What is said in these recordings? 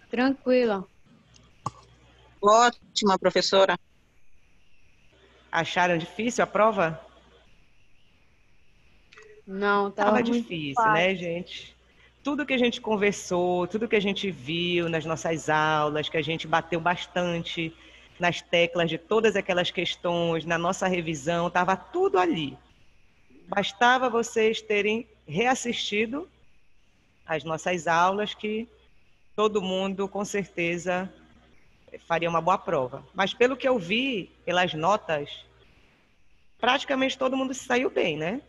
Tranquila. Ótima, professora. Acharam difícil a prova? Não, Tava tava muito difícil, né, fácil. gente? Tudo que a gente conversou, tudo que a gente viu nas nossas aulas, que a gente bateu bastante nas teclas de todas aquelas questões, na nossa revisão, estava tudo ali. Bastava vocês terem reassistido as nossas aulas, que todo mundo, com certeza, faria uma boa prova. Mas pelo que eu vi, pelas notas, praticamente todo mundo se saiu bem, né?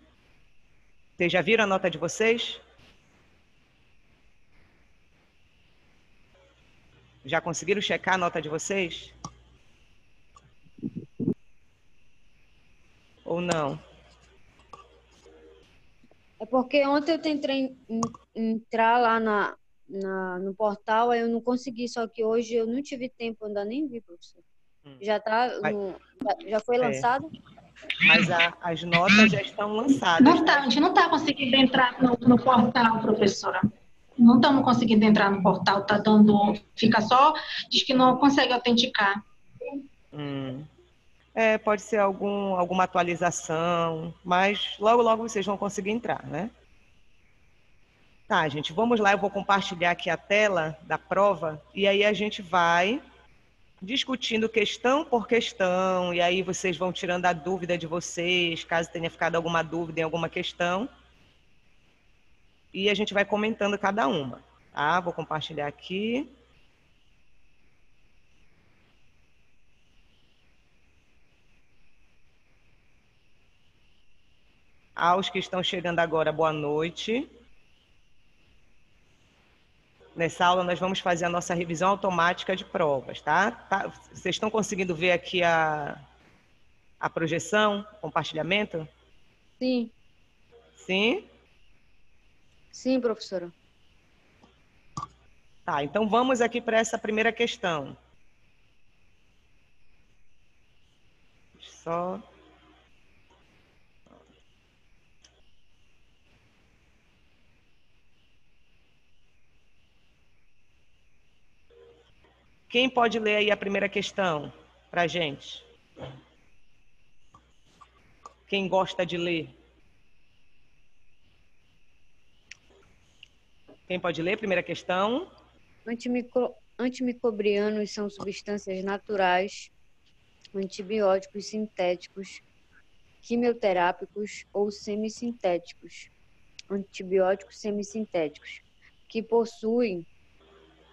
Vocês já viram a nota de vocês? Já conseguiram checar a nota de vocês? Ou não? É porque ontem eu tentei entrar lá no portal, aí eu não consegui, só que hoje eu não tive tempo, ainda nem vi, professor. Já tá Mas, já foi é, lançado? mas as notas já estão lançadas, Não tá, tá? a gente não está conseguindo entrar no portal, professora. Não estamos conseguindo entrar no portal, tá dando. Fica só, diz que não consegue autenticar. Pode ser alguma atualização, mas logo, logo vocês vão conseguir entrar, né? Tá, gente, vamos lá, eu vou compartilhar aqui a tela da prova e aí a gente vai discutindo questão por questão, e aí vocês vão tirando a dúvida de vocês, caso tenha ficado alguma dúvida em alguma questão, e a gente vai comentando cada uma, tá? Vou compartilhar aqui. Aos que estão chegando agora, boa noite. Nessa aula nós vamos fazer a nossa revisão automática de provas, tá? Vocês estão conseguindo ver aqui a projeção, compartilhamento? Sim. Sim? Sim, professora. Tá, então vamos aqui para essa primeira questão. Só... Quem pode ler aí a primeira questão para a gente? Quem gosta de ler? Quem pode ler a primeira questão? Antimicrobianos são substâncias naturais, antibióticos sintéticos, quimioterápicos ou semissintéticos, antibióticos semissintéticos, que possuem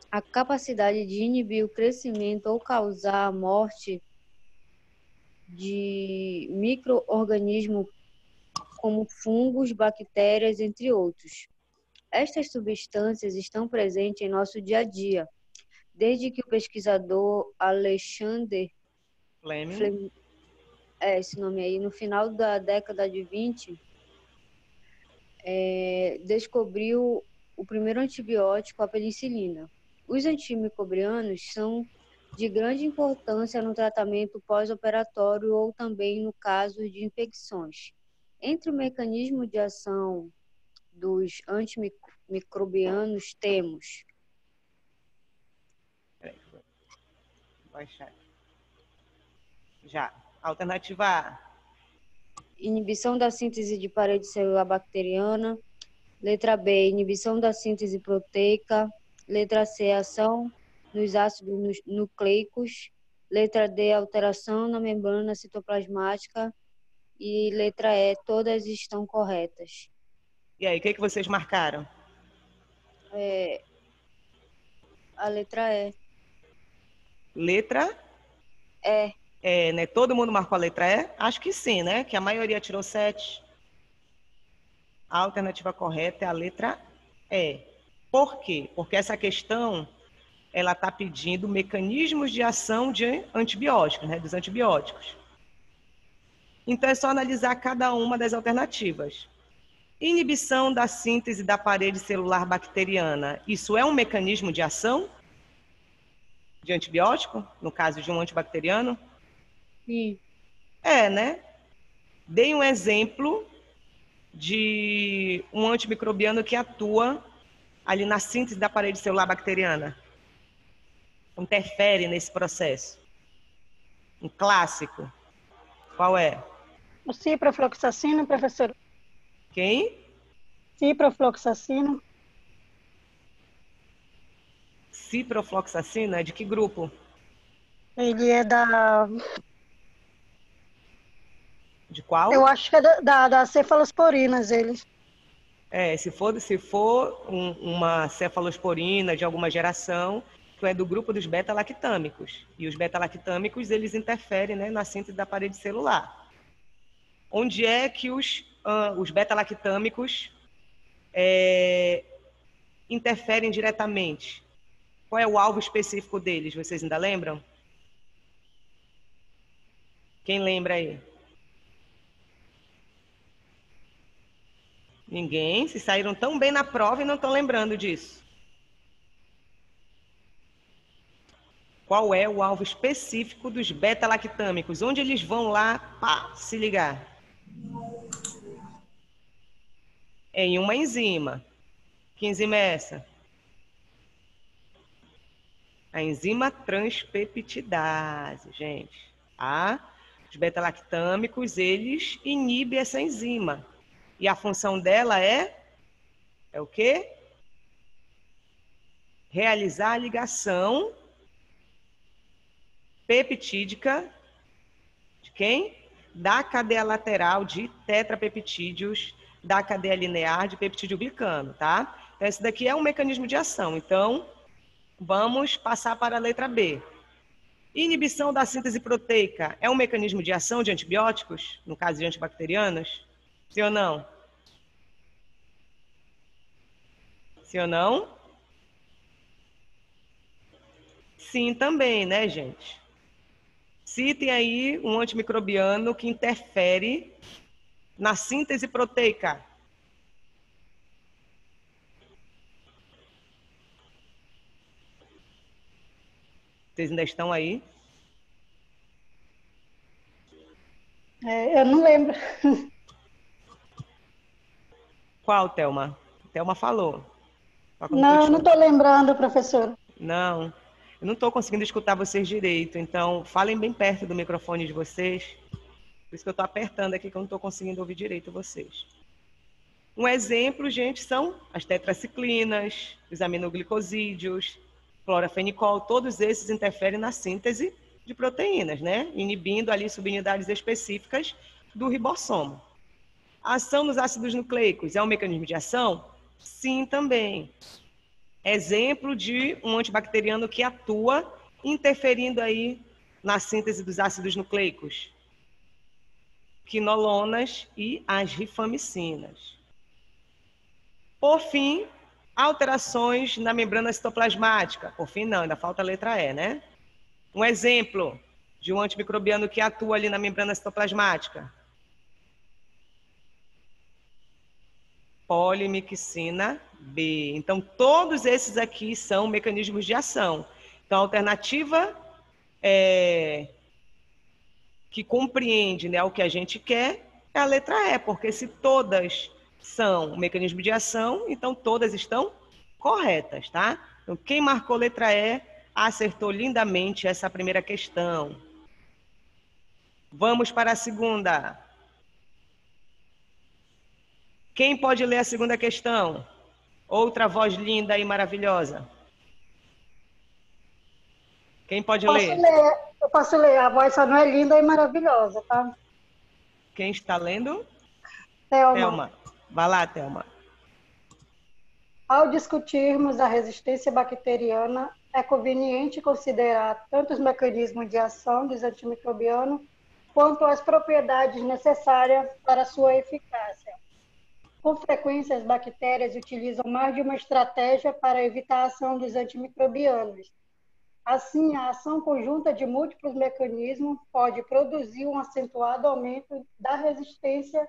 a capacidade de inibir o crescimento ou causar a morte de micro-organismos como fungos, bactérias, entre outros. Estas substâncias estão presentes em nosso dia a dia, desde que o pesquisador Alexander Fleming. Esse nome aí, no final da década de 20, descobriu o primeiro antibiótico, a penicilina. Os antimicrobianos são de grande importância no tratamento pós-operatório ou também no caso de infecções. Entre o mecanismo de ação dos antimicrobianos temos Baixar. Já. Alternativa A. inibição da síntese de parede celular bacteriana. Letra B, inibição da síntese proteica. Letra C, ação nos ácidos nucleicos. Letra D, alteração na membrana citoplasmática. E letra E, todas estão corretas. E aí, o que vocês marcaram? A letra E. Letra? E. Né? Todo mundo marcou a letra E? Acho que sim, né? Que a maioria tirou 7. A alternativa correta é a letra E. Por quê? Porque essa questão ela está pedindo mecanismos de ação de antibióticos, né? Dos antibióticos. Então, é só analisar cada uma das alternativas. Inibição da síntese da parede celular bacteriana. Isso é um mecanismo de ação de antibiótico, no caso de um antibacteriano? Sim. Né? Dei um exemplo de um antimicrobiano que atua ali na síntese da parede celular bacteriana. interfere nesse processo? Um clássico. Qual é? O ciprofloxacino, professor. Quem? Ciprofloxacino. Ciprofloxacina, é de que grupo? Ele é da... De qual? Eu acho que é das cefalosporinas, ele. Se for uma cefalosporina de alguma geração, que é do grupo dos beta-lactâmicos. E os beta-lactâmicos, eles interferem, né, na síntese da parede celular. Onde é que os beta-lactâmicos interferem diretamente? Qual é o alvo específico deles? Vocês ainda lembram? Quem lembra aí? Ninguém? Se saíram tão bem na prova e não estão lembrando disso. Qual é o alvo específico dos beta-lactâmicos? Onde eles vão lá para se ligar? É em uma enzima. Que enzima é essa? A enzima transpeptidase, gente. Tá? Os beta-lactâmicos, eles inibem essa enzima. E a função dela é o quê? Realizar a ligação peptídica de quem? Da cadeia lateral de tetrapeptídeos, da cadeia linear de peptídeo glicano, tá? Então, esse daqui é um mecanismo de ação. Então, vamos passar para a letra B. Inibição da síntese proteica é um mecanismo de ação de antibióticos, no caso de antibacterianos? Sim ou não? Sim ou não? Sim também, né, gente? Citem aí um antimicrobiano que interfere na síntese proteica. Vocês ainda estão aí? Eu não lembro. Qual, Thelma? Thelma falou. Não estou lembrando, professor. Não, eu não estou conseguindo escutar vocês direito, então falem bem perto do microfone de vocês. Por isso que eu estou apertando aqui, que eu não estou conseguindo ouvir direito vocês. Um exemplo, gente, são as tetraciclinas, os aminoglicosídeos, clorafenicol, todos esses interferem na síntese de proteínas, né? Inibindo ali subunidades específicas do ribossomo. A ação nos ácidos nucleicos é um mecanismo de ação? Sim, também. Exemplo de um antibacteriano que atua interferindo aí na síntese dos ácidos nucleicos. Quinolonas e as rifamicinas. Por fim, alterações na membrana citoplasmática. Por fim, não, ainda falta a letra E, né? Um exemplo de um antimicrobiano que atua ali na membrana citoplasmática. Polimixina B. Então, todos esses aqui são mecanismos de ação. Então, a alternativa que compreende, né, o que a gente quer é a letra E, porque se todas são mecanismo de ação, então todas estão corretas, tá? Então, quem marcou letra E acertou lindamente essa primeira questão. Vamos para a segunda. Quem pode ler a segunda questão? Outra voz linda e maravilhosa. Quem pode ler? Eu posso ler. A voz só não é linda e maravilhosa, tá? Quem está lendo? Thelma. Vai lá, Thelma. Ao discutirmos a resistência bacteriana, é conveniente considerar tanto os mecanismos de ação dos antimicrobianos quanto as propriedades necessárias para sua eficácia. Com frequência, as bactérias utilizam mais de uma estratégia para evitar a ação dos antimicrobianos. Assim, a ação conjunta de múltiplos mecanismos pode produzir um acentuado aumento da resistência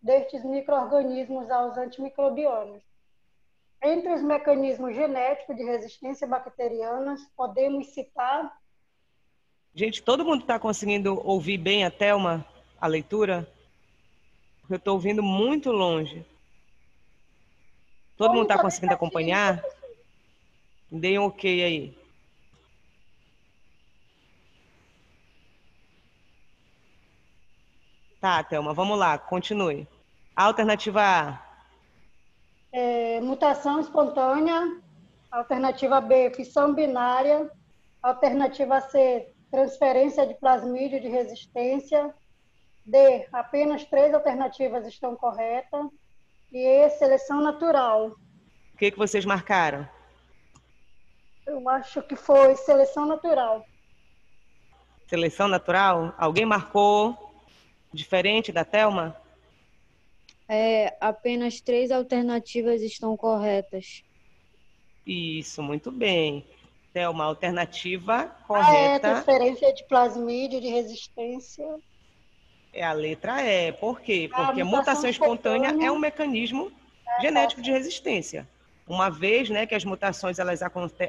destes micro-organismos aos antimicrobianos. Entre os mecanismos genéticos de resistência bacteriana, podemos citar... Gente, todo mundo está conseguindo ouvir bem a Thelma, a leitura? Eu estou ouvindo muito longe. Todo mundo está conseguindo acompanhar? Deem um ok aí. Tá, Thelma, vamos lá, continue. Alternativa A. Mutação espontânea. Alternativa B, fissão binária. Alternativa C, transferência de plasmídio de resistência. D, apenas 3 alternativas estão corretas. E E, seleção natural. O que vocês marcaram? Eu acho que foi seleção natural. Seleção natural? Alguém marcou diferente da Thelma? Apenas 3 alternativas estão corretas. Isso, muito bem. Thelma, alternativa correta. Transferência de plasmídio de resistência. É a letra E. Por quê? Porque a mutação mutação espontânea espontânea é um mecanismo genético de resistência. Uma vez, né, que as mutações elas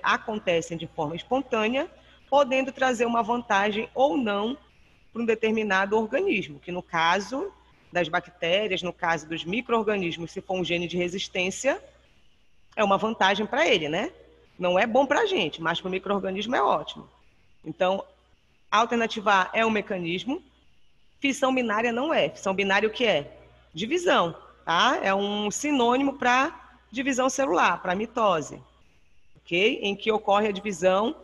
acontecem de forma espontânea, podendo trazer uma vantagem ou não para um determinado organismo, que no caso das bactérias, no caso dos micro-organismos, se for um gene de resistência, é uma vantagem para ele, né? Não é bom para a gente, mas para o micro-organismo é ótimo. Então, a alternativa A é um mecanismo, fissão binária não é. Fissão binária o que é? Divisão, tá? É um sinônimo para divisão celular, para mitose, ok? Em que ocorre a divisão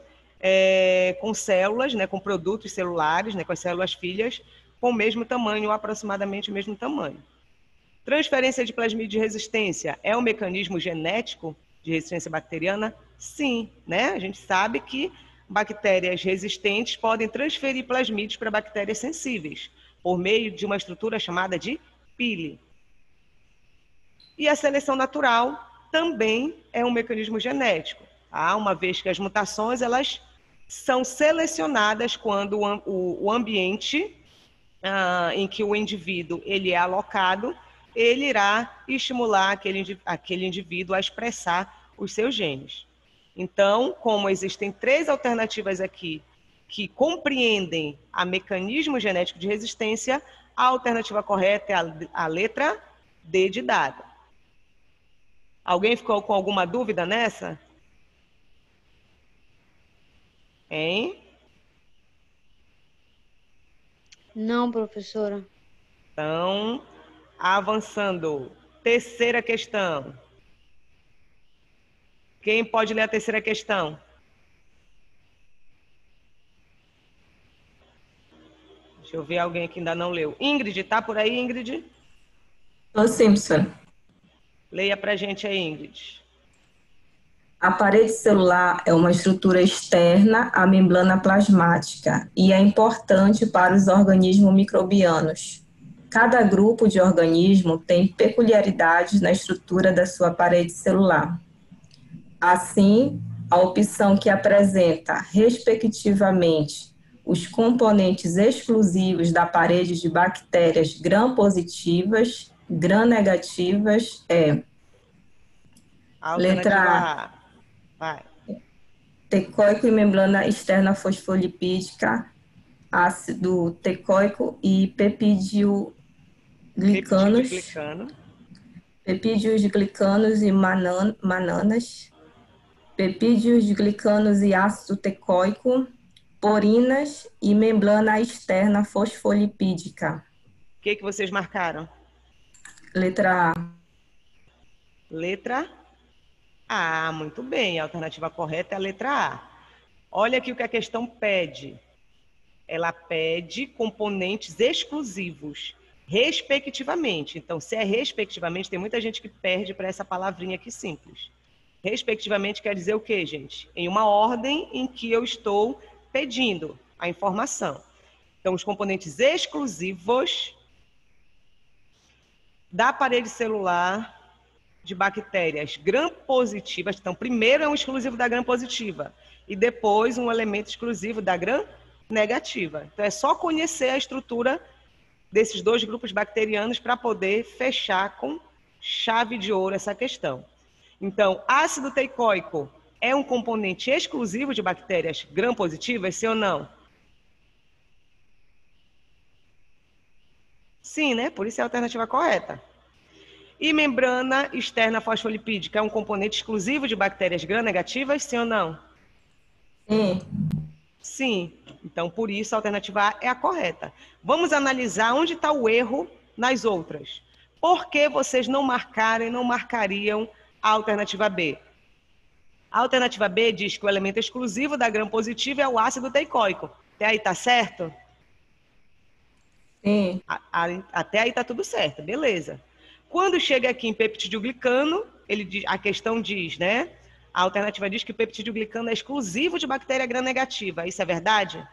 com células, né, com produtos celulares, né, com as células filhas, com o mesmo tamanho, ou aproximadamente o mesmo tamanho. Transferência de plasmídio de resistência é um mecanismo genético de resistência bacteriana? Sim, né? A gente sabe que bactérias resistentes podem transferir plasmídios para bactérias sensíveis, por meio de uma estrutura chamada de pile. E a seleção natural também é um mecanismo genético, tá? Uma vez que as mutações elas são selecionadas quando o ambiente em que o indivíduo ele é alocado, ele irá estimular aquele indivíduo a expressar os seus genes. Então, como existem 3 alternativas aqui que compreendem a mecanismo genético de resistência, a alternativa correta é a letra D de dado. Alguém ficou com alguma dúvida nessa? Hein? Não, professora. Então, avançando. Terceira questão. Quem pode ler a terceira questão? Deixa eu ver alguém que ainda não leu. Ingrid, tá por aí, Ingrid? Ô, Simpson. Leia pra gente aí, Ingrid. A parede celular é uma estrutura externa à membrana plasmática e é importante para os organismos microbianos. Cada grupo de organismo tem peculiaridades na estrutura da sua parede celular. Assim, a opção que apresenta, respectivamente, os componentes exclusivos da parede de bactérias gram-positivas, gram-negativas é letra A. Vai. Teicoico e membrana externa fosfolipídica, ácido teicoico e peptidioglicanos, peptídeos de glicanos e mananas, peptídeos de glicanos e ácido teicoico, porinas e membrana externa fosfolipídica. O que vocês marcaram? Letra A. Letra A, muito bem. A alternativa correta é a letra A. Olha aqui o que a questão pede. Ela pede componentes exclusivos, respectivamente. Então, se é respectivamente, tem muita gente que perde para essa palavrinha aqui simples. Respectivamente quer dizer o quê, gente? Em uma ordem em que eu estou pedindo a informação. Então, os componentes exclusivos da parede celular de bactérias gram-positivas. Então, primeiro é um exclusivo da gram-positiva e depois um elemento exclusivo da gram-negativa. Então, é só conhecer a estrutura desses 2 grupos bacterianos para poder fechar com chave de ouro essa questão. Então, ácido teicoico é um componente exclusivo de bactérias gram-positivas, sim ou não? Sim, né? Por isso é a alternativa correta. E membrana externa fosfolipídica é um componente exclusivo de bactérias gram-negativas, sim ou não? Sim. Sim. Então, por isso, a alternativa A é a correta. Vamos analisar onde está o erro nas outras. Por que vocês não marcaram e não marcariam a alternativa B? A alternativa B diz que o elemento exclusivo da gram-positiva é o ácido teicoico. Até aí está certo? Sim. Até aí está tudo certo, beleza. Quando chega aqui em peptidoglicano, a questão diz, né? A alternativa diz que o peptidoglicano é exclusivo de bactéria gram-negativa. Isso é verdade?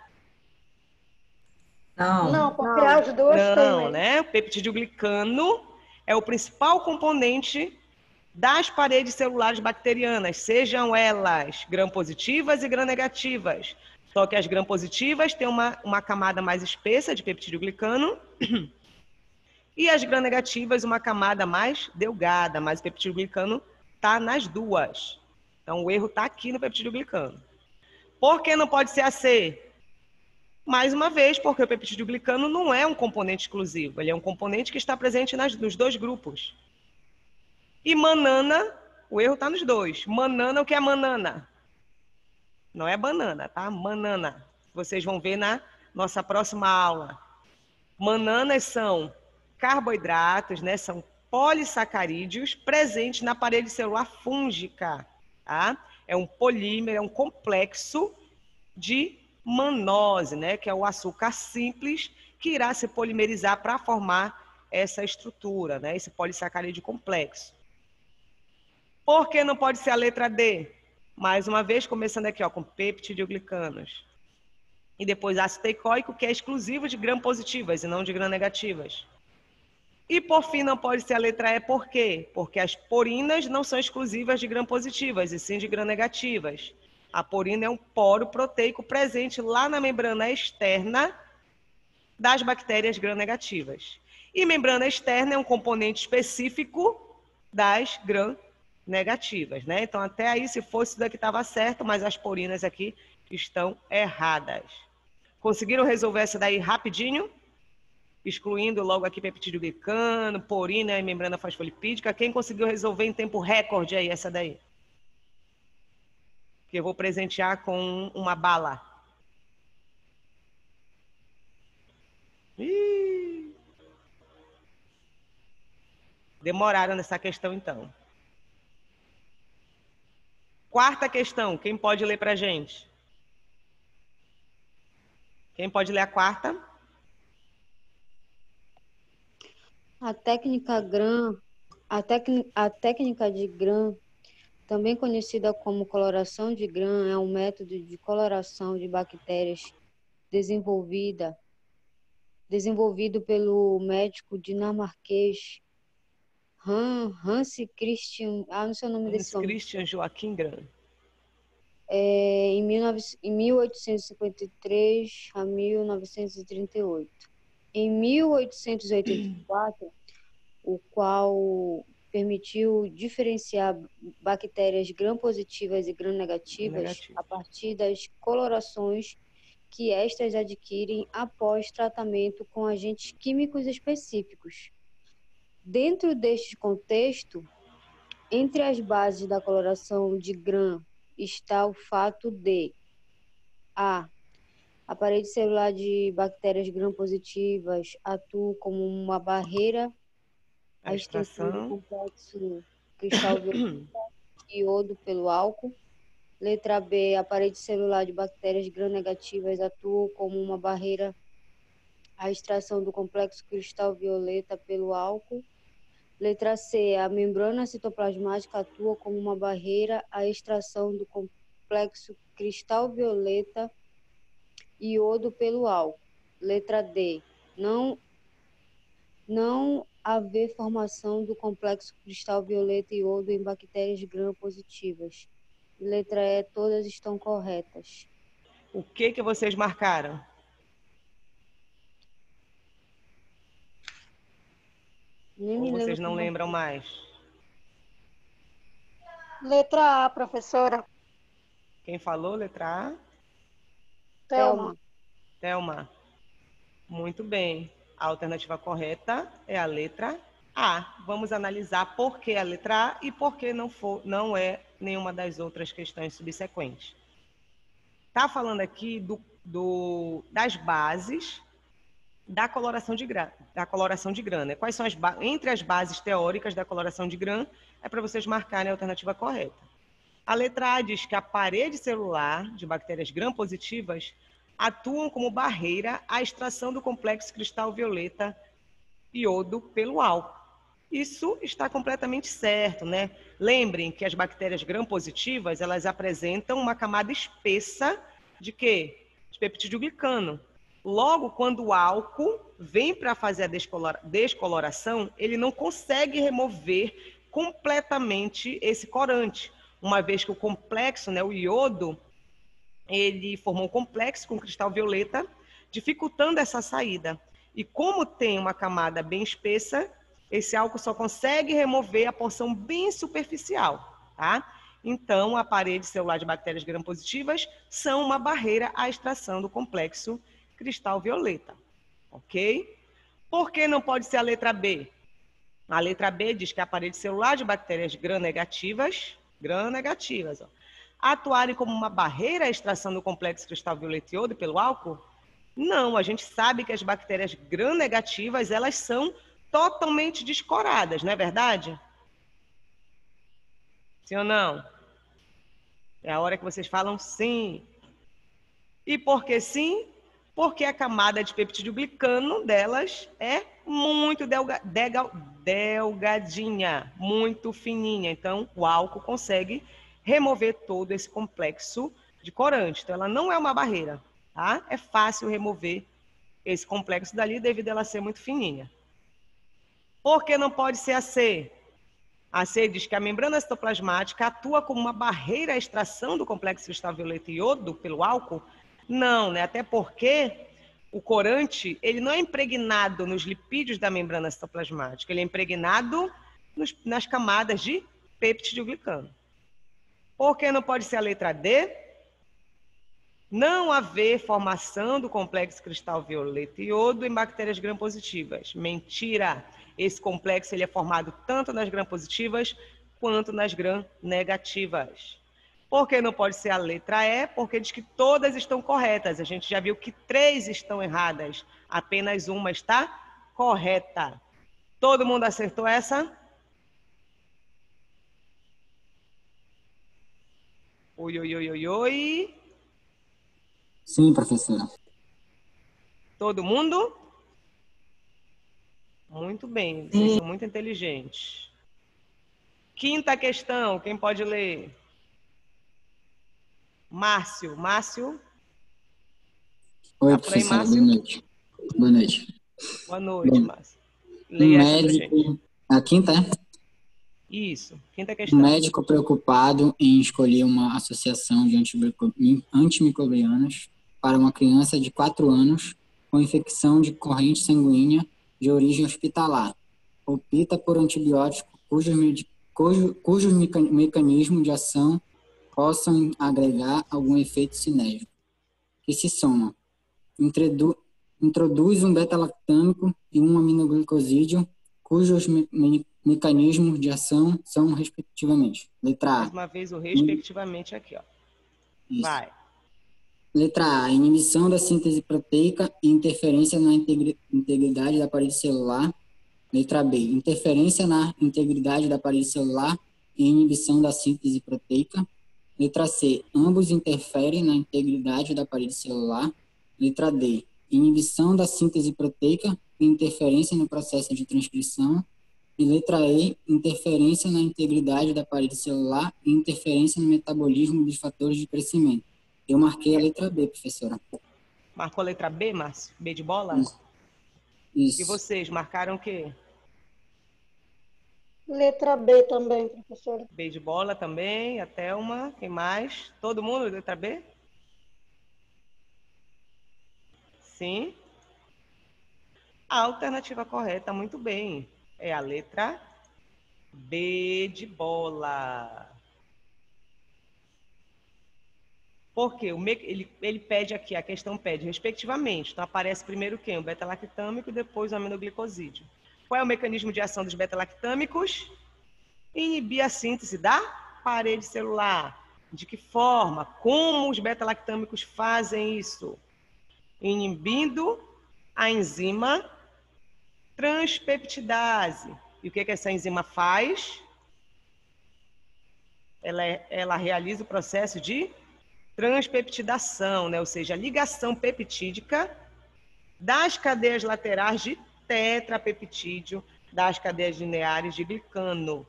Não, porque Não. as duas têm Não, mesmo. né? O peptidoglicano é o principal componente das paredes celulares bacterianas, sejam elas gram-positivas e gram-negativas. Só que as gram-positivas têm uma camada mais espessa de peptidoglicano e as gram-negativas uma camada mais delgada, mas o peptidoglicano está nas duas. Então, o erro está aqui no peptidoglicano. Por que não pode ser AC? Mais uma vez, porque o peptidoglicano não é um componente exclusivo, ele é um componente que está presente nos dois grupos. E manana, o erro está nos dois. Manana, o que é manana? Não é banana, tá? Manana. Vocês vão ver na nossa próxima aula. Mananas são carboidratos, né? São polissacarídeos presentes na parede celular fúngica, tá? É um polímero, é um complexo de manose, né? Que é o açúcar simples que irá se polimerizar para formar essa estrutura, né? Esse polissacarídeo complexo. Por que não pode ser a letra D? Mais uma vez, começando aqui ó, com peptidoglicanos. E depois ácido teicoico, que é exclusivo de gram-positivas e não de gram-negativas. E por fim, não pode ser a letra E, por quê? Porque as porinas não são exclusivas de gram-positivas, e sim de gram-negativas. A porina é um poro proteico presente lá na membrana externa das bactérias gram-negativas. E membrana externa é um componente específico das gram-negativas, né? Então, até aí, se fosse isso daqui, estava certo, mas as porinas aqui estão erradas. Conseguiram resolver essa daí rapidinho? Excluindo logo aqui peptidoglicano, porina e membrana fosfolipídica. Quem conseguiu resolver em tempo recorde aí essa daí? Que eu vou presentear com uma bala. Ih! Demoraram nessa questão, então. Quarta questão, quem pode ler para a gente? Quem pode ler a quarta? A técnica de Gram, também conhecida como coloração de Gram, é um método de coloração de bactérias desenvolvido pelo médico dinamarquês Hans Christian, não sei o nome desse Hans homem, Christian Joachim Gram. em 1853 a 1938. Em 1884, o qual permitiu diferenciar bactérias gram-positivas e gram-negativas a partir das colorações que estas adquirem após tratamento com agentes químicos específicos. Dentro deste contexto, entre as bases da coloração de Gram está o fato de a parede celular de bactérias gram-positivas atua como uma barreira à extensão do complexo cristal iodo pelo álcool. Letra B, a parede celular de bactérias gram-negativas atua como uma barreira à extração do complexo cristal violeta pelo álcool. Letra C, a membrana citoplasmática atua como uma barreira à extração do complexo cristal violeta iodo pelo álcool. Letra D, não haver formação do complexo cristal violeta iodo em bactérias gram-positivas. Letra E, todas estão corretas. O que vocês marcaram? Ou vocês não lembram mais? Letra A, professora. Quem falou? Letra A? Thelma. Thelma. Muito bem. A alternativa correta é a letra A. Vamos analisar por que a letra A e por que não é nenhuma das outras questões subsequentes. Está falando aqui do das bases da coloração de grã. Quais são entre as bases teóricas da coloração de grã? É para vocês marcarem a alternativa correta. A letra A diz que a parede celular de bactérias gram-positivas atuam como barreira à extração do complexo cristal violeta iodo pelo álcool. Isso está completamente certo, né? Lembrem que as bactérias gram-positivas, elas apresentam uma camada espessa de quê? De peptidoglicano. Logo, quando o álcool vem para fazer a descoloração, ele não consegue remover completamente esse corante, uma vez que o complexo, né, o iodo, ele formou um complexo com cristal violeta, dificultando essa saída. E como tem uma camada bem espessa, esse álcool só consegue remover a porção bem superficial, tá? Então, a parede celular de bactérias gram-positivas são uma barreira à extração do complexo cristal violeta, ok? Por que não pode ser a letra B? A letra B diz que a parede celular de bactérias gram-negativas, ó, atuarem como uma barreira à extração do complexo cristal violeta iodo pelo álcool? Não, a gente sabe que as bactérias gram-negativas, elas são totalmente descoradas, não é verdade? Sim ou não? É a hora que vocês falam sim. E por que sim? Porque a camada de peptidoglicano delas é muito delgadinha, muito fininha. Então, o álcool consegue remover todo esse complexo de corante. Então, ela não é uma barreira, tá? É fácil remover esse complexo dali devido a ela ser muito fininha. Por que não pode ser a C? A C diz que a membrana citoplasmática atua como uma barreira à extração do complexo cristal violeta iodo pelo álcool? Não, né? Até porque o corante, ele não é impregnado nos lipídios da membrana citoplasmática, ele é impregnado nas camadas de peptidoglicano. Por que não pode ser a letra D? Não haver formação do complexo cristal violeta iodo em bactérias gram-positivas. Mentira! Esse complexo ele é formado tanto nas gram-positivas quanto nas gram-negativas. Por que não pode ser a letra E? Porque diz que todas estão corretas. A gente já viu que 3 estão erradas. Apenas uma está correta. Todo mundo acertou essa? Oi, oi, oi, oi, oi. Sim, professora. Todo mundo? Muito bem, vocês são muito inteligentes. Quinta questão, quem pode ler? Márcio. Márcio? Oi, Tá por aí, professora. Márcio? Boa noite. Boa noite. Boa noite, Bom, Márcio. Leia essa pra gente. médico... A quinta é? Isso, quinta questão. Um médico preocupado em escolher uma associação de antimicrobianos para uma criança de 4 anos com infecção de corrente sanguínea de origem hospitalar. Opta por antibióticos cujos mecanismos de ação possam agregar algum efeito sinérgico, que se soma. Introduz um beta-lactâmico e um aminoglicosídeo, cujos mecanismos de ação são, respectivamente, letra A. Mais uma vez o respectivamente aqui, ó. Isso. Vai. Letra A, inibição da síntese proteica e interferência na integridade da parede celular. Letra B, interferência na integridade da parede celular e inibição da síntese proteica. Letra C, ambos interferem na integridade da parede celular. Letra D, inibição da síntese proteica e interferência no processo de transcrição. E letra E, interferência na integridade da parede celular e interferência no metabolismo dos fatores de crescimento. Eu marquei a letra B, professora. Marcou a letra B, Márcio? B de bola? Isso. E vocês marcaram o quê? Letra B também, professora. B de bola também, a Thelma. Quem mais? Todo mundo, letra B? Sim. A alternativa correta, muito bem. É a letra B de bola. Por quê? Ele pede aqui, a questão pede, respectivamente. Então, aparece primeiro quem? O beta-lactâmico e depois o aminoglicosídeo. Qual é o mecanismo de ação dos beta-lactâmicos? Inibir a síntese da parede celular. De que forma? Como os beta-lactâmicos fazem isso? inibindo a enzima transpeptidase. E o que essa enzima faz? Ela realiza o processo de transpeptidação, né? Ou seja, a ligação peptídica das cadeias laterais de tetrapeptídeo das cadeias lineares de glicano,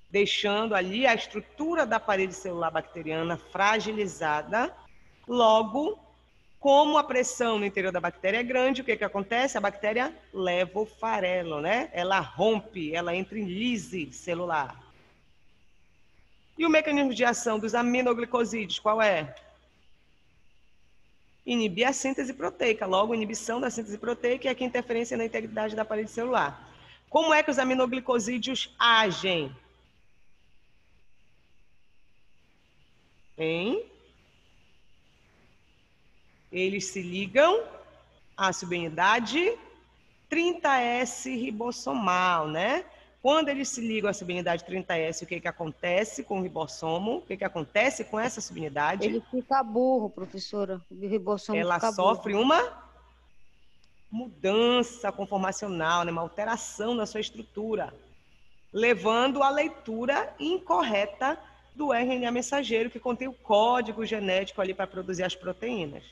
deixando ali a estrutura da parede celular bacteriana fragilizada. Logo, como a pressão no interior da bactéria é grande, o que acontece? A bactéria leva o farelo, né? Ela rompe, ela entra em lise celular. E o mecanismo de ação dos aminoglicosídeos, qual é? Inibir a síntese proteica, logo inibição da síntese proteica e aqui interferência na integridade da parede celular. Como é que os aminoglicosídeos agem? Eles se ligam à subunidade 30S ribossomal, né? Quando eles se ligam à subunidade 30S, o que acontece com o ribossomo? O que acontece com essa subunidade? Ele fica burro, professora. O ribossomo ela fica sofre burro. uma mudança conformacional, né? Uma alteração na sua estrutura, levando à leitura incorreta do RNA mensageiro, que contém o código genético ali para produzir as proteínas,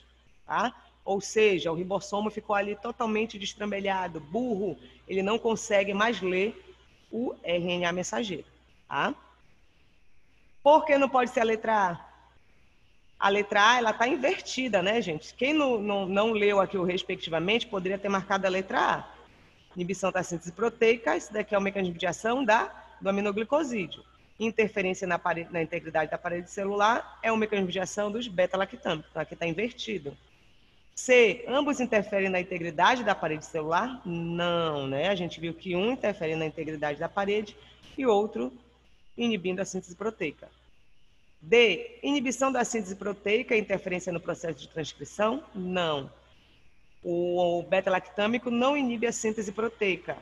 tá? Ou seja, o ribossomo ficou ali totalmente destrambelhado, burro, ele não consegue mais ler o RNA mensageiro, tá? Por que não pode ser a letra A? A letra A, ela está invertida, né, gente? Quem não leu aqui o respectivamente, poderia ter marcado a letra A. Inibição da síntese proteica, esse daqui é o mecanismo de ação do aminoglicosídeo. Interferência na integridade da parede celular é o mecanismo de ação dos beta-lactâmicos. Então, aqui está invertido. C, ambos interferem na integridade da parede celular? Não, né? A gente viu que um interfere na integridade da parede e outro inibindo a síntese proteica. D, inibição da síntese proteica e interferência no processo de transcrição? Não. O beta-lactâmico não inibe a síntese proteica.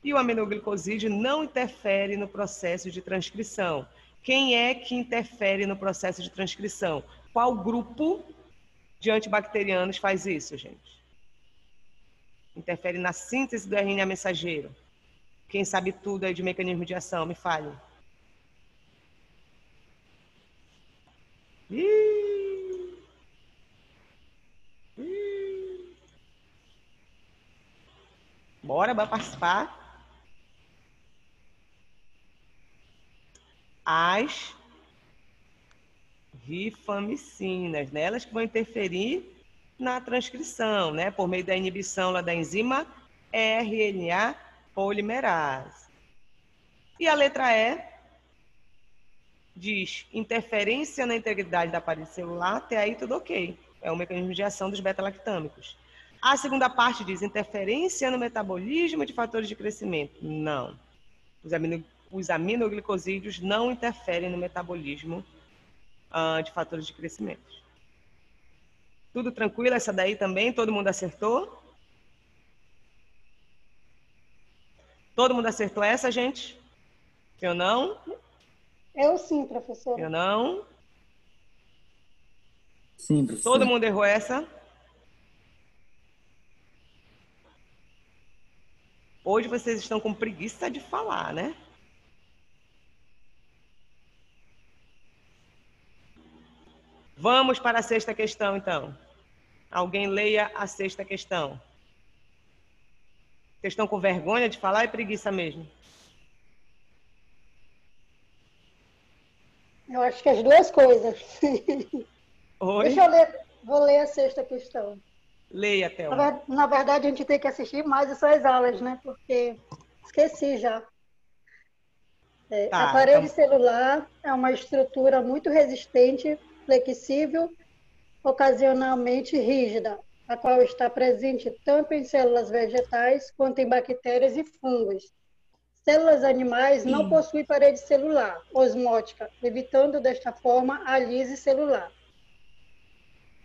E o aminoglicosídeo não interfere no processo de transcrição. Quem é que interfere no processo de transcrição? Qual grupo de antibacterianos faz isso, gente? Interfere na síntese do RNA mensageiro. Quem sabe tudo aí de mecanismo de ação, me fale. Bora participar. As rifamicinas, né? Elas que vão interferir na transcrição, né? Por meio da inibição lá da enzima RNA polimerase. E a letra E diz interferência na integridade da parede celular, até aí tudo ok. É o mecanismo de ação dos beta-lactâmicos. A segunda parte diz interferência no metabolismo de fatores de crescimento. Não. Os aminoglicosídeos não interferem no metabolismo de fatores de crescimento. Tudo tranquilo? Essa daí também? Todo mundo acertou? Todo mundo acertou essa, gente? Eu não? Eu sim, professora. Eu não? Sim, professor. Todo mundo errou essa? Hoje vocês estão com preguiça de falar, né? Vamos para a sexta questão, então. Alguém leia a sexta questão. Vocês estão com vergonha de falar? É preguiça mesmo? Eu acho que as duas coisas. Oi? Deixa eu ler, vou ler a sexta questão. Leia, Thelma. Na verdade, a gente tem que assistir mais as suas aulas, né? Porque esqueci já. A parede celular é uma estrutura muito resistente, flexível, ocasionalmente rígida, a qual está presente tanto em células vegetais quanto em bactérias e fungos. Células animais não possuem parede celular osmótica, evitando desta forma a lise celular.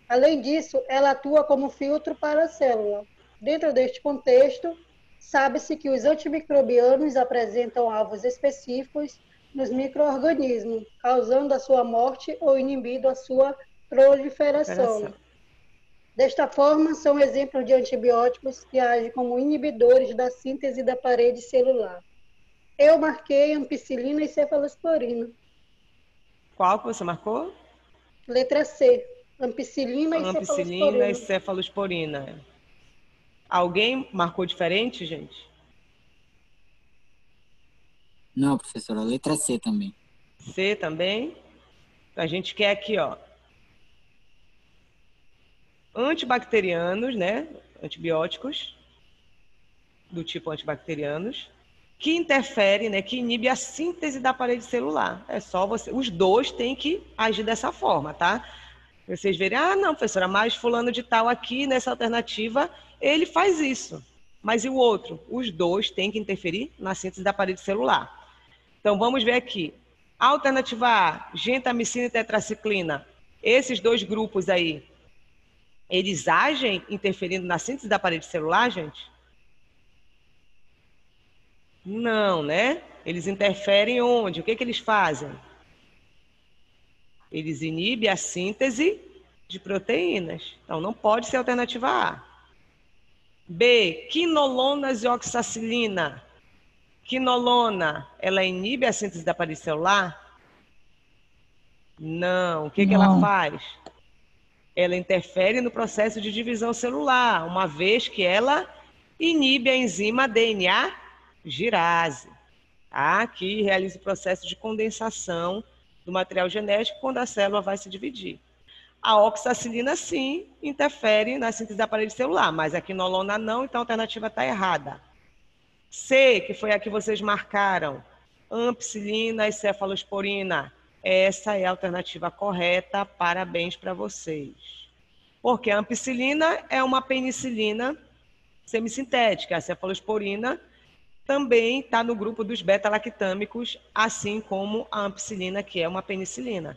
Além disso, ela atua como filtro para a célula. Dentro deste contexto, sabe-se que os antimicrobianos apresentam alvos específicos nos micro-organismos, causando a sua morte ou inibindo a sua proliferação. Desta forma, são exemplos de antibióticos que agem como inibidores da síntese da parede celular. Eu marquei ampicilina e cefalosporina. Qual que você marcou? Letra C, ampicilina e Ampicilina e cefalosporina. cefalosporina. Alguém marcou diferente, gente? Não, professora, letra C também. C também. A gente quer aqui, ó, antibacterianos, né? Antibióticos do tipo antibacterianos, que interferem, né? Que inibe a síntese da parede celular. É só você. Os dois têm que agir dessa forma, tá? Vocês verem, ah, não, professora, mas fulano de tal aqui nessa alternativa, ele faz isso. Mas e o outro? Os dois têm que interferir na síntese da parede celular. Então, vamos ver aqui. Alternativa A, gentamicina e tetraciclina. Esses dois grupos aí, eles agem interferindo na síntese da parede celular, gente? Não, né? Eles interferem onde? O que que eles fazem? Eles inibem a síntese de proteínas. Então, não pode ser a alternativa A. B, quinolonas e oxacilina. Quinolona, ela inibe a síntese da parede celular? Não. O que que ela faz? Ela interfere no processo de divisão celular, uma vez que ela inibe a enzima DNA girase, tá? Que realiza o processo de condensação do material genético quando a célula vai se dividir. A oxacilina, sim, interfere na síntese da parede celular, mas a quinolona não, então a alternativa está errada. C, que foi a que vocês marcaram, ampicilina e cefalosporina. Essa é a alternativa correta, parabéns para vocês. Porque a ampicilina é uma penicilina semissintética, a cefalosporina também está no grupo dos beta-lactâmicos, assim como a ampicilina, que é uma penicilina.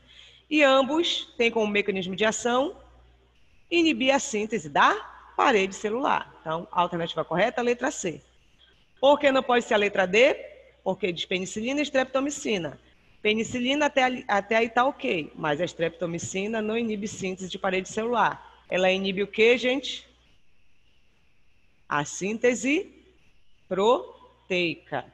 E ambos têm como mecanismo de ação inibir a síntese da parede celular. Então, a alternativa correta é a letra C. Por que não pode ser a letra D? Porque diz penicilina e streptomicina. Penicilina até aí está ok, mas a streptomicina não inibe síntese de parede celular. Ela inibe o quê, gente? A síntese proteica.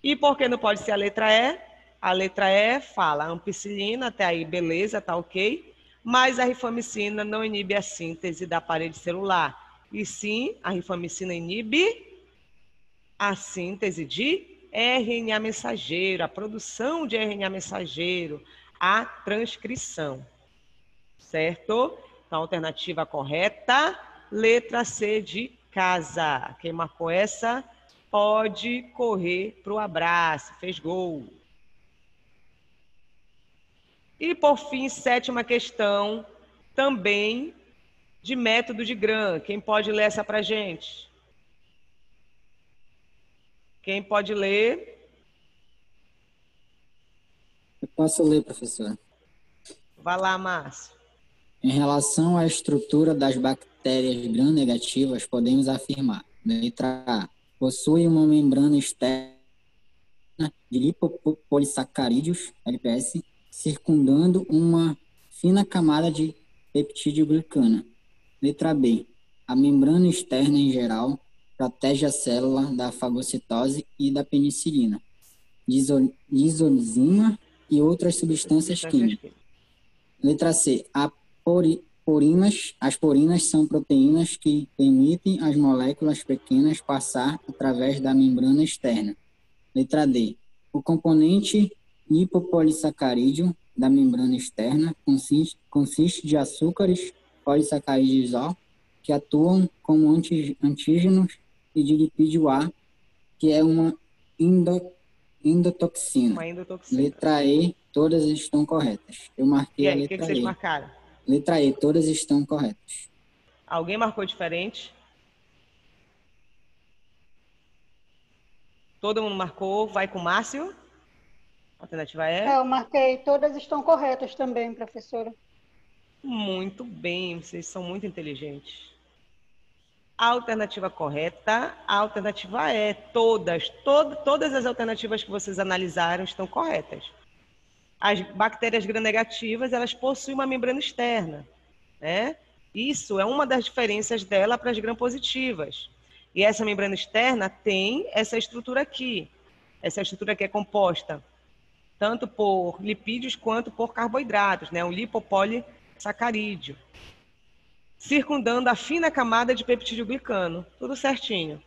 E por que não pode ser a letra E? A letra E fala ampicilina, até aí beleza, tá ok, mas a rifamicina não inibe a síntese da parede celular. E sim, a rifamicina inibe a síntese de RNA mensageiro, a produção de RNA mensageiro, a transcrição. Certo? Então, alternativa correta, letra C de casa. Quem marcou essa pode correr para o abraço, fez gol. E, por fim, sétima questão, também de método de Gram. Quem pode ler essa para a gente? Quem pode ler? Eu posso ler, professor. Vai lá, Márcio. Em relação à estrutura das bactérias gram-negativas, podemos afirmar: letra A, possui uma membrana externa de lipopolissacarídeos, LPS, circundando uma fina camada de peptidoglicana. Letra B, a membrana externa, em geral, protege a célula da fagocitose e da penicilina, lisozima e outras substâncias químicas. Letra C, as porinas são proteínas que permitem às moléculas pequenas passar através da membrana externa. Letra D, o componente lipopolissacarídeo da membrana externa consiste de açúcares polissacarídeos que atuam como antígenos e de lipídio A, que é uma endotoxina. Uma endotoxina. Letra E, todas estão corretas. Eu marquei a letra E. O que vocês marcaram? Letra E, todas estão corretas. Alguém marcou diferente? Todo mundo marcou. Vai com o Márcio? Alternativa é? Eu marquei. Todas estão corretas também, professora. Muito bem, vocês são muito inteligentes. A alternativa correta, a alternativa é todas as alternativas que vocês analisaram estão corretas. As bactérias gram-negativas, elas possuem uma membrana externa, né? Isso é uma das diferenças dela para as gram-positivas. E essa membrana externa tem essa estrutura aqui. Essa estrutura aqui é composta tanto por lipídios quanto por carboidratos, né? Um lipopolissacarídeo, circundando a fina camada de peptidoglicano. Tudo certinho.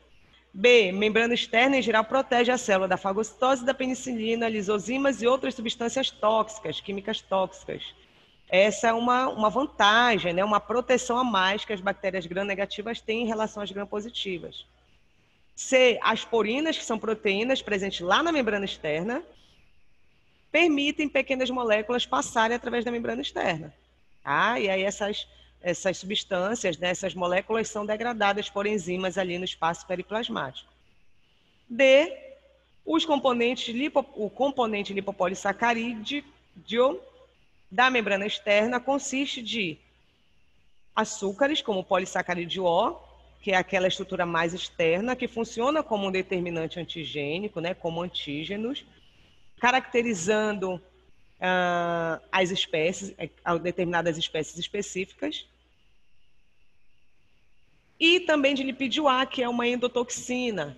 B, membrana externa em geral protege a célula da fagocitose, da penicilina, lisozimas e outras substâncias tóxicas, químicas tóxicas. Essa é uma vantagem, né? Uma proteção a mais que as bactérias gram-negativas têm em relação às gram-positivas. C, as porinas, que são proteínas presentes lá na membrana externa, permitem pequenas moléculas passarem através da membrana externa. Tá? E aí essas substâncias, né, essas moléculas são degradadas por enzimas ali no espaço periplasmático. D, o componente lipopolissacarídeo da membrana externa consiste de açúcares, como o polissacarídeo O, que é aquela estrutura mais externa, que funciona como um determinante antigênico, né, como antígenos, caracterizando as espécies, determinadas espécies específicas. E também de lipídio A, que é uma endotoxina.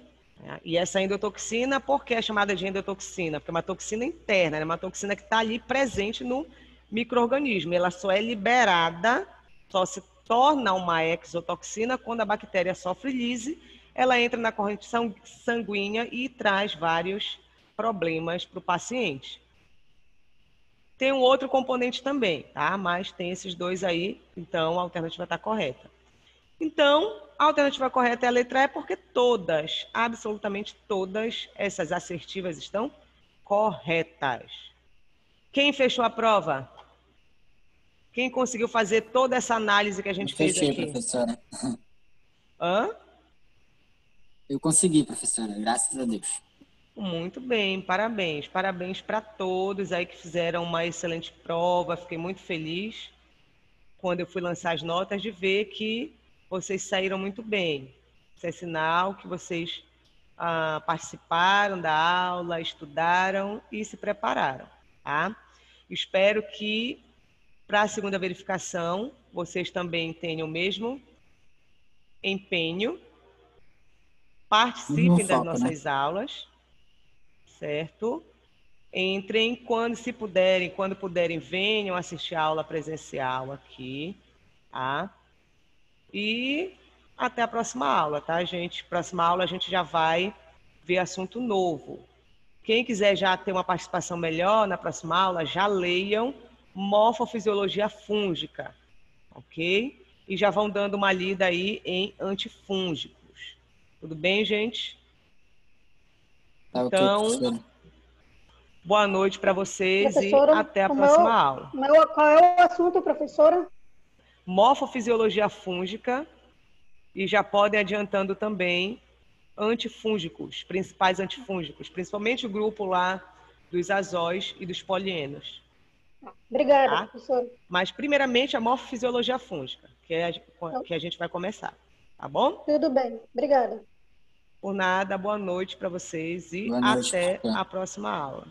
E essa endotoxina, por que é chamada de endotoxina? Porque é uma toxina interna, é uma toxina que está ali presente no micro-organismo. Ela só é liberada, só se torna uma exotoxina quando a bactéria sofre lise, ela entra na corrente sanguínea e traz vários problemas para o paciente. Tem um outro componente também, tá? Mas tem esses dois aí, então a alternativa está correta. Então, a alternativa correta é a letra E, porque todas, absolutamente todas essas assertivas estão corretas. Quem fechou a prova? Quem conseguiu fazer toda essa análise que a gente fez aqui? Professora. Hã? Eu consegui, professora, graças a Deus. Muito bem, parabéns. Parabéns para todos aí que fizeram uma excelente prova. Fiquei muito feliz quando eu fui lançar as notas de ver que vocês saíram muito bem. Isso é sinal que vocês participaram da aula, estudaram e se prepararam, tá? Espero que para a segunda verificação vocês também tenham o mesmo empenho, participem das nossas aulas, certo? Entrem quando puderem, venham assistir a aula presencial aqui, tá? E até a próxima aula, tá, gente? Próxima aula a gente já vai ver assunto novo. Quem quiser já ter uma participação melhor na próxima aula, já leiam Morfofisiologia Fúngica, ok? E já vão dando uma lida aí em antifúngicos. Tudo bem, gente? Tá, então, okay, boa noite para vocês e professora, até a próxima aula. Qual é o assunto, professora? Morfofisiologia fúngica, e já podem adiantando também antifúngicos, principais antifúngicos, principalmente o grupo lá dos azóis e dos polienos. Obrigada, tá? professora. Mas, primeiramente, a morfofisiologia fúngica, que a gente vai começar, tá bom? Tudo bem, obrigada. Por nada, boa noite para vocês e boa noite, até professora. a próxima aula.